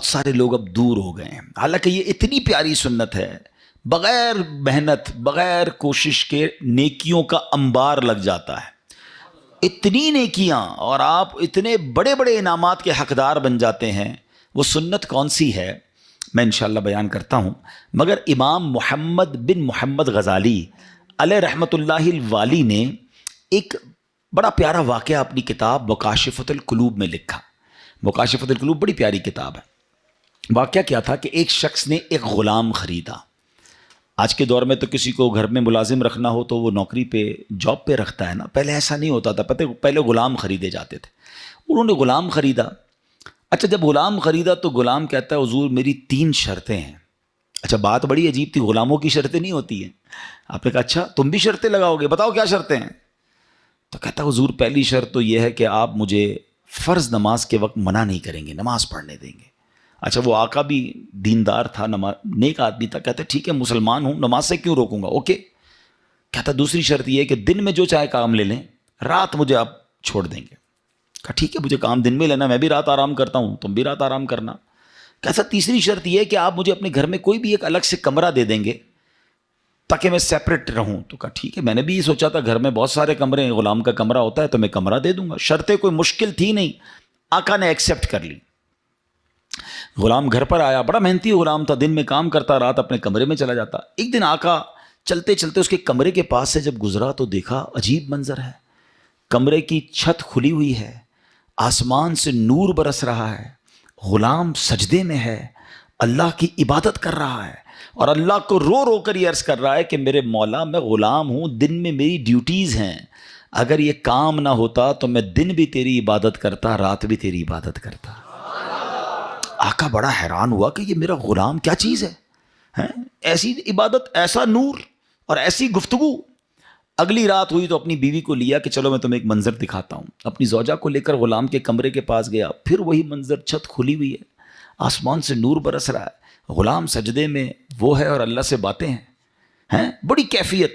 سارے لوگ اب دور ہو گئے ہیں، حالانکہ یہ اتنی پیاری سنت ہے، بغیر محنت بغیر کوشش کے نیکیوں کا انبار لگ جاتا ہے، اتنی نیکیاں، اور آپ اتنے بڑے بڑے انعامات کے حقدار بن جاتے ہیں۔ وہ سنت کون سی ہے میں انشاءاللہ بیان کرتا ہوں، مگر امام محمد بن محمد غزالی علیہ رحمۃ اللہ الوالی نے ایک بڑا پیارا واقعہ اپنی کتاب مکاشفۃ القلوب میں لکھا۔ مکاشفۃ القلوب بڑی پیاری کتاب ہے۔ واقعہ کیا تھا کہ ایک شخص نے ایک غلام خریدا۔ آج کے دور میں تو کسی کو گھر میں ملازم رکھنا ہو تو وہ نوکری پہ جاب پہ رکھتا ہے نا، پہلے ایسا نہیں ہوتا تھا، پہلے غلام خریدے جاتے تھے۔ انہوں نے غلام خریدا۔ اچھا جب غلام خریدا تو غلام کہتا ہے حضور میری 3 شرطیں ہیں۔ اچھا بات بڑی عجیب تھی، غلاموں کی شرطیں نہیں ہوتی ہیں۔ آپ نے کہا اچھا تم بھی شرطیں لگاؤ گے، بتاؤ کیا شرطیں ہیں؟ تو کہتا ہے حضور پہلی شرط تو یہ ہے کہ آپ مجھے فرض نماز کے وقت منع نہیں کریں گے، نماز پڑھنے دیں گے۔ اچھا وہ آقا بھی دیندار تھا، نیک آدمی تھا، کہتا ہے ٹھیک ہے مسلمان ہوں، نماز سے کیوں روکوں گا، اوکے۔ کہتا دوسری شرط یہ ہے کہ دن میں جو چاہے کام لے لیں، رات مجھے آپ چھوڑ دیں گے۔ کہا ٹھیک ہے مجھے کام دن میں لینا، میں بھی رات آرام کرتا ہوں، تم بھی رات آرام کرنا۔ کہتا تیسری شرط یہ ہے کہ آپ مجھے اپنے گھر میں کوئی بھی ایک الگ سے کمرہ دے دیں گے تاکہ میں سیپریٹ رہوں۔ تو کہا ٹھیک ہے، میں نے بھی یہ سوچا تھا گھر میں بہت سارے کمرے ہیں، غلام کا کمرہ ہوتا ہے تو میں کمرہ دے دوں گا۔ شرطیں کوئی مشکل تھی نہیں، آقا نے ایکسیپٹ کر لی۔ غلام گھر پر آیا، بڑا محنتی غلام تھا، دن میں کام کرتا، رات اپنے کمرے میں چلا جاتا۔ ایک دن آقا چلتے چلتے اس کے کمرے کے پاس سے جب گزرا تو دیکھا عجیب منظر ہے، کمرے کی چھت کھلی ہوئی ہے، آسمان سے نور برس رہا ہے، غلام سجدے میں ہے، اللہ کی عبادت کر رہا ہے، اور اللہ کو رو رو کر یہ عرض کر رہا ہے کہ میرے مولا میں غلام ہوں، دن میں میری ڈیوٹیز ہیں، اگر یہ کام نہ ہوتا تو میں دن بھی تیری عبادت کرتا، رات بھی تیری عبادت کرتا۔ آقا بڑا حیران ہوا کہ یہ میرا غلام کیا چیز ہے، ایسی عبادت، ایسا نور اور ایسی گفتگو۔ اگلی رات ہوئی تو اپنی بیوی کو لیا کہ چلو میں تمہیں ایک منظر دکھاتا ہوں، اپنی زوجہ کو لے کر غلام کے کمرے کے پاس گیا، پھر وہی منظر، چھت کھلی ہوئی ہے، آسمان سے نور برس رہا ہے، غلام سجدے میں وہ ہے اور اللہ سے باتیں ہیں، بڑی کیفیت۔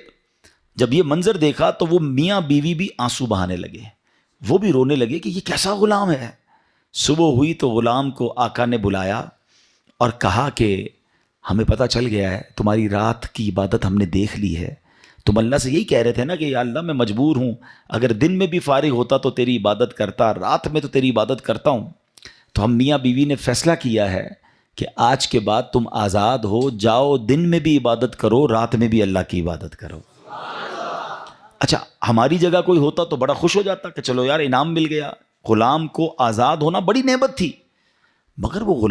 جب یہ منظر دیکھا تو وہ میاں بیوی بھی آنسو بہانے لگے، وہ بھی رونے لگے کہ یہ کیسا غلام ہے۔ صبح ہوئی تو غلام کو آقا نے بلایا اور کہا کہ ہمیں پتہ چل گیا ہے تمہاری رات کی عبادت ہم نے دیکھ لی ہے، تم اللہ سے یہی کہہ رہے تھے نا کہ یا اللہ میں مجبور ہوں، اگر دن میں بھی فارغ ہوتا تو تیری عبادت کرتا، رات میں تو تیری عبادت کرتا ہوں۔ تو ہم میاں بیوی نے فیصلہ کیا ہے کہ آج کے بعد تم آزاد ہو، جاؤ دن میں بھی عبادت کرو، رات میں بھی اللہ کی عبادت کرو۔ اچھا ہماری جگہ کوئی ہوتا تو بڑا خوش ہو جاتا کہ چلو یار انعام مل گیا، غلام کو آزاد ہونا بڑی نعمت تھی، مگر وہ غلام